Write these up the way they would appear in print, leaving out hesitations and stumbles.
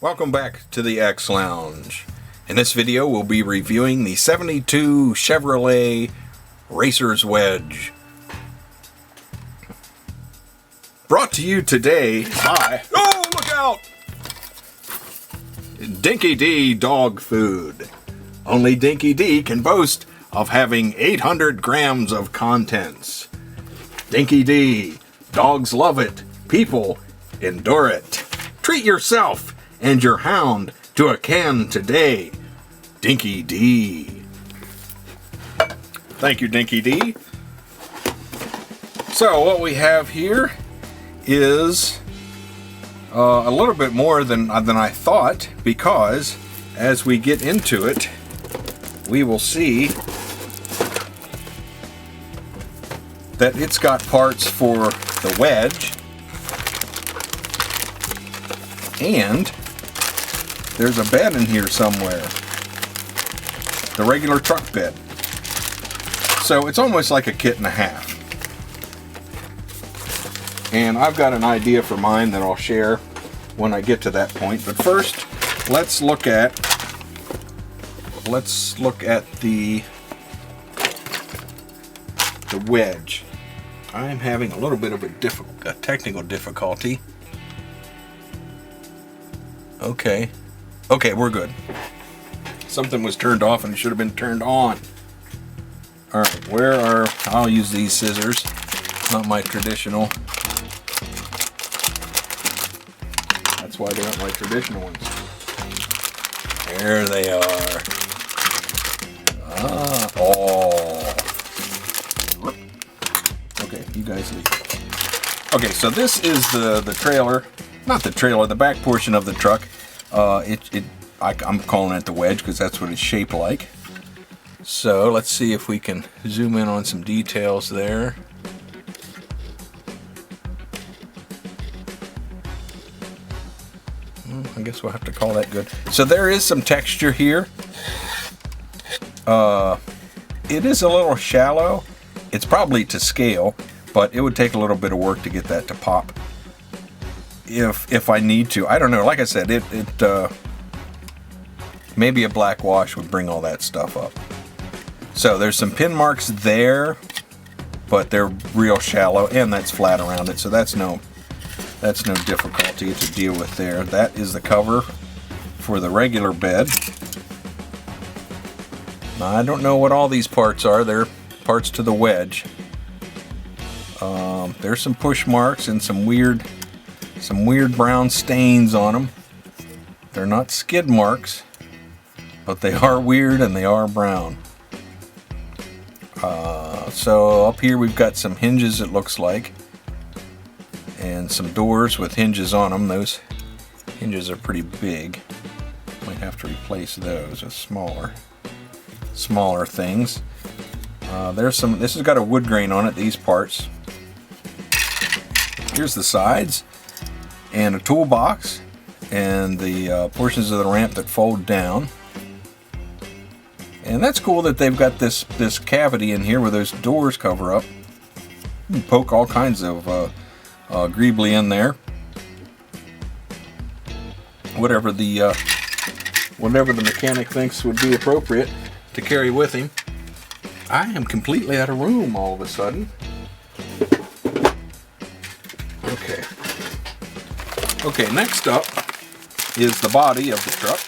Welcome back to the X Lounge. In this video we'll be reviewing the 72 Chevrolet Racer's Wedge. Brought to you today by, oh look out! Dinky D Dog Food. Only Dinky D can boast of having 800 grams of contents. Dinky D. Dogs love it. People endure it. Treat yourself and your hound to a can today. Dinky D. Thank you, Dinky D. So what we have here is a little bit more than I thought, because as we get into it, we will see that it's got parts for the Wedge, and there's a bed in here somewhere, the regular truck bed. So it's almost like a kit and a half. And I've got an idea for mine that I'll share when I get to that point. But first, let's look at the Wedge. I'm having a little bit of a technical difficulty. Okay, we're good. Something was turned off and it should have been turned on. Alright, I'll use these scissors. Not my traditional. That's why they aren't my traditional ones. There they are. Okay, you guys leave. Okay, so this is the trailer. Not the trailer, the back portion of the truck. I'm calling it the Wedge because that's what it's shaped like. So let's see if we can zoom in on some details there. I guess we'll have to call that good. So there is some texture here. It is a little shallow. It's probably to scale, but it would take a little bit of work to get that to pop. If I need to, I don't know. Like I said, maybe a black wash would bring all that stuff up. So there's some pin marks there, but they're real shallow, and that's flat around it. So that's no difficulty to deal with there. That is the cover for the regular bed. Now, I don't know what all these parts are. They're parts to the Wedge. There's some push marks and some weird brown stains on them. They're not skid marks, but they are weird and they are brown. So up here we've got some hinges, it looks like, and some doors with hinges on them. Those hinges are pretty big. Might have to replace those with smaller things. This has got a wood grain on it, these parts. Here's the sides, and a toolbox, and the portions of the ramp that fold down. And that's cool that they've got this cavity in here where those doors cover up. You can poke all kinds of greebly in there. Whatever the mechanic thinks would be appropriate to carry with him. I am completely out of room all of a sudden. Okay, next up is the body of the truck.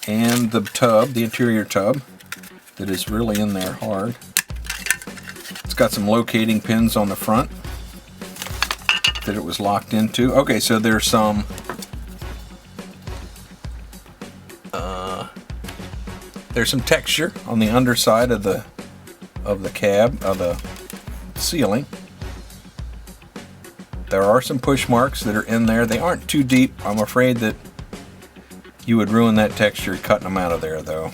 And the tub, the interior tub, that is really in there hard. It's got some locating pins on the front that it was locked into. Okay, so there's some texture on the underside of the cab, of the ceiling. There are some push marks that are in there. They aren't too deep. I'm afraid that you would ruin that texture cutting them out of there, though.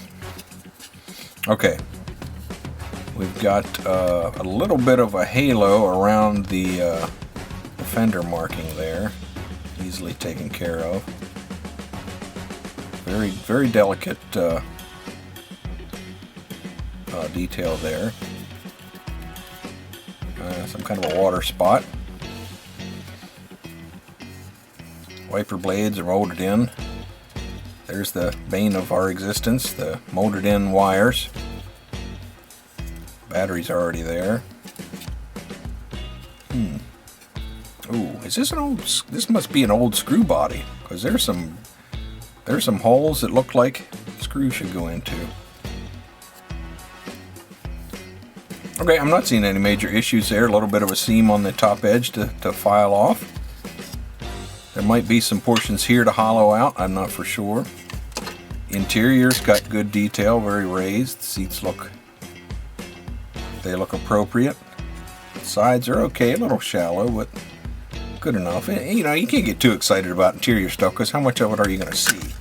Okay. We've got a little bit of a halo around the fender marking there. Easily taken care of. Very, very delicate detail there. Some kind of a water spot. Wiper blades are molded in. There's the bane of our existence, the molded in wires. Batteries are already there. Ooh, is this an old? This must be an old screw body, because there's some holes that look like screws should go into. Okay, I'm not seeing any major issues there. A little bit of a seam on the top edge to file off. There might be some portions here to hollow out. I'm not for sure. Interior's got good detail, very raised. The seats look appropriate. Sides are okay, a little shallow, but good enough. You know, you can't get too excited about interior stuff, because how much of it are you going to see?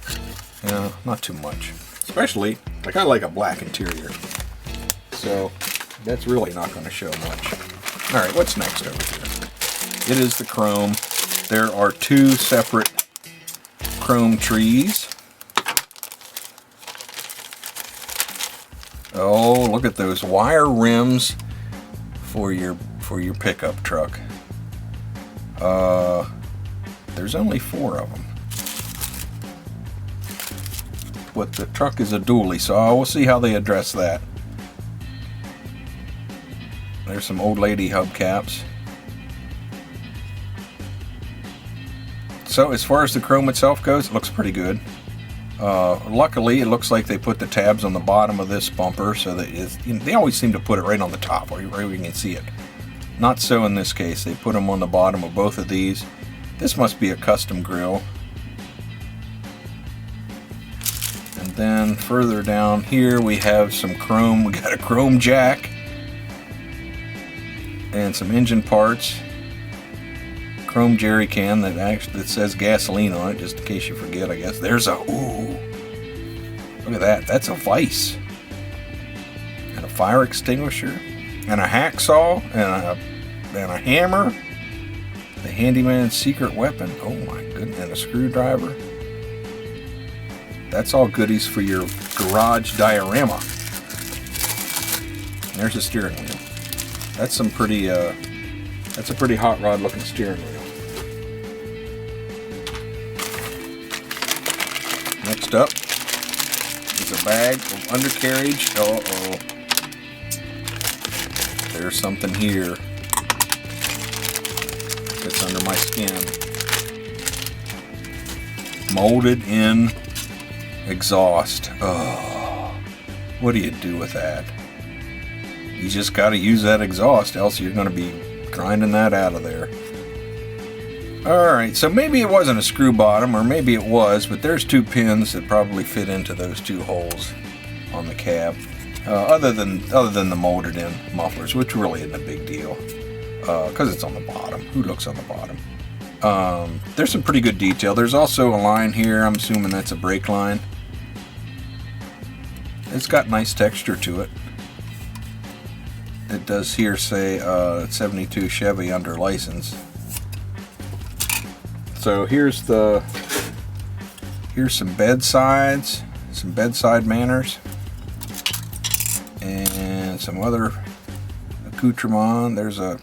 You know, not too much. Especially, like, I like a black interior. So, that's really not going to show much. Alright, what's next over here? It is the chrome. There are two separate chrome trees. Oh, look at those wire rims for your pickup truck. There's only 4 of them. But the truck is a dually, so we'll see how they address that. There's some old lady hubcaps. So as far as the chrome itself goes, it looks pretty good. Luckily, it looks like they put the tabs on the bottom of this bumper, so that they always seem to put it right on the top, where you can see it. Not so in this case. They put them on the bottom of both of these. This must be a custom grill. And then further down here we have some chrome. We got a chrome jack and some engine parts. Chrome jerry can that says gasoline on it, just in case you forget, I guess. There's a, ooh, look at that. That's a vise. And a fire extinguisher. And a hacksaw. And a hammer. The handyman's secret weapon. Oh my goodness. And a screwdriver. That's all goodies for your garage diorama. And there's a steering wheel. That's some pretty, that's a pretty hot rod looking steering wheel. Next up is a bag of undercarriage. Uh-oh. There's something here that's under my skin. Molded in exhaust. Oh, what do you do with that? You just got to use that exhaust, else you're going to be grinding that out of there. Alright, so maybe it wasn't a screw bottom, or maybe it was, but there's 2 pins that probably fit into those 2 holes on the cab. Other than the molded in mufflers, which really isn't a big deal, because it's on the bottom. Who looks on the bottom? There's some pretty good detail. There's also a line here. I'm assuming that's a brake line. It's got nice texture to it. It does here say 72 Chevy under license. So here's some bedsides, some bedside manners, and some other accoutrement. There's a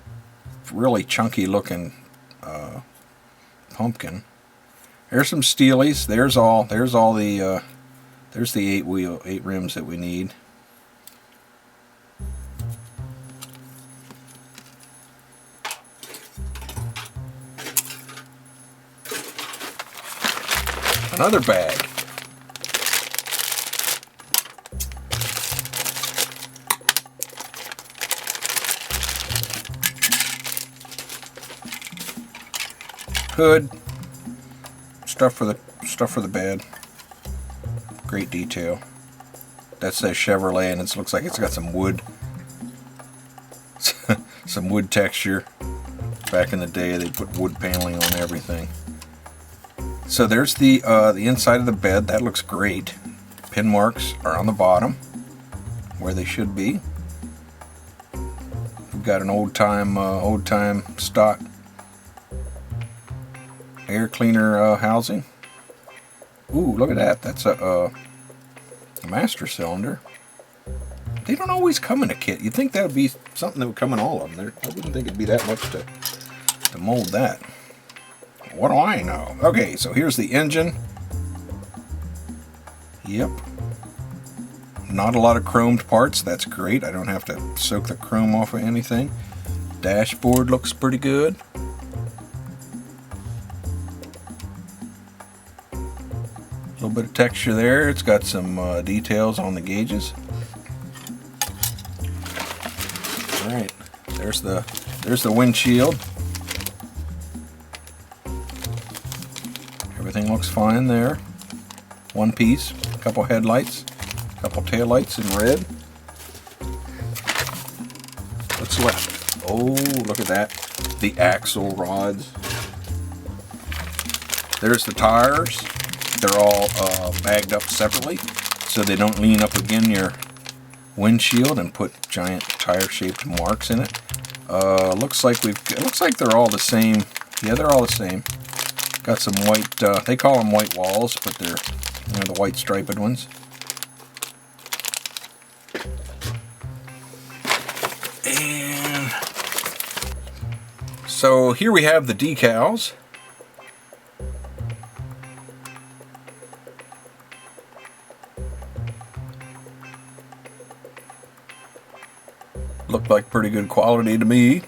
really chunky looking pumpkin. There's some steelies. There's the 8 rims that we need. Another bag. Hood. Stuff for the bed. Great detail. That says Chevrolet, and it looks like it's got some wood. Some wood texture. Back in the day, they put wood paneling on everything. So there's the inside of the bed. That looks great. Pin marks are on the bottom, where they should be. We've got an old time stock air cleaner housing. Ooh, look at that. That's a master cylinder. They don't always come in a kit. You'd think that would be something that would come in all of them. I wouldn't think it'd be that much to mold that. What do I know? Okay, so here's the engine. Yep. Not a lot of chromed parts. That's great. I don't have to soak the chrome off of anything. Dashboard looks pretty good. A little bit of texture there. It's got some details on the gauges. All right, there's the windshield. Everything looks fine there. One piece, a couple headlights, a couple taillights in red. What's left? Oh, look at that. The axle rods. There's the tires. They're all bagged up separately so they don't lean up against your windshield and put giant tire-shaped marks in it. Looks like they're all the same. Yeah, they're all the same. Got some white, they call them white walls, but they're, you know, the white striped ones. And so here we have the decals. Looked like pretty good quality to me.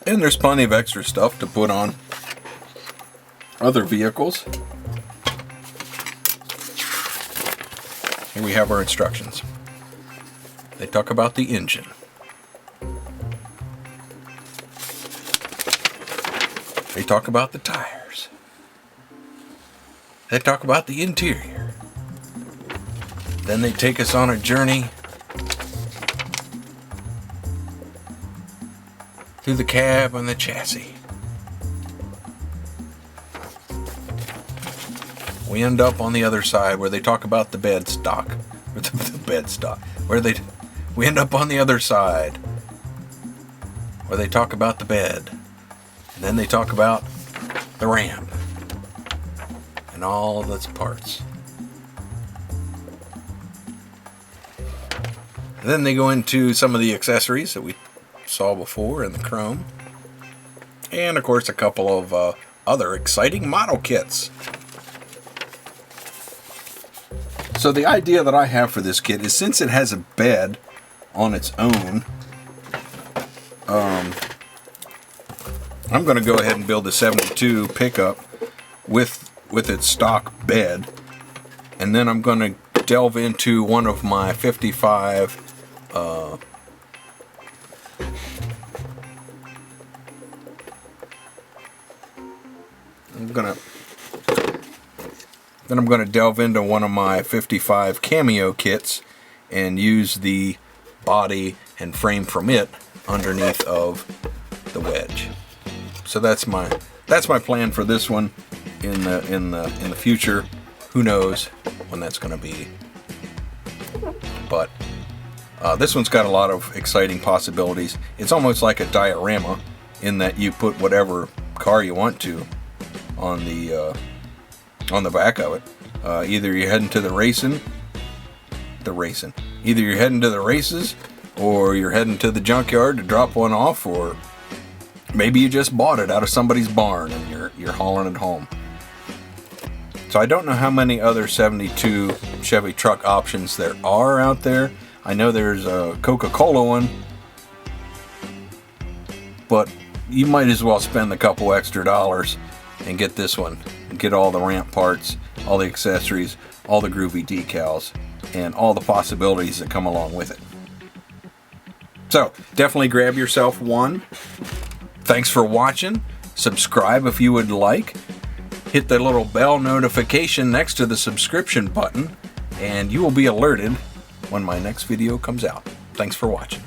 And there's plenty of extra stuff to put on other vehicles. Here we have our instructions. They talk about the engine. They talk about the tires. They talk about the interior. Then they take us on a journey through the cab and the chassis. We end up on the other side where they talk about the bed stock. The bed stock. We end up on the other side where they talk about the bed. And then they talk about the ramp and all of its parts. And then they go into some of the accessories that we saw before in the chrome. And of course a couple of other exciting model kits. So the idea that I have for this kit is, since it has a bed on its own, I'm going to go ahead and build the 72 pickup with its stock bed, and then I'm going to delve into one of my 55 I'm going to delve into one of my 55 cameo kits and use the body and frame from it underneath of the Wedge. So that's my plan for this one in the future. Who knows when that's going to be? But this one's got a lot of exciting possibilities. It's almost like a diorama in that you put whatever car you want to on the back of it. Either you're heading to the either you're heading to the races, or you're heading to the junkyard to drop one off, or maybe you just bought it out of somebody's barn and you're hauling it home. So I don't know how many other 72 Chevy truck options there are out there. I know there's a Coca-Cola one, but you might as well spend a couple extra dollars and get this one and get all the ramp parts, all the accessories, all the groovy decals, and all the possibilities that come along with it. So definitely grab yourself one. Thanks for watching. Subscribe if you would like. Hit the little bell notification next to the subscription button, and you will be alerted when my next video comes out. Thanks for watching.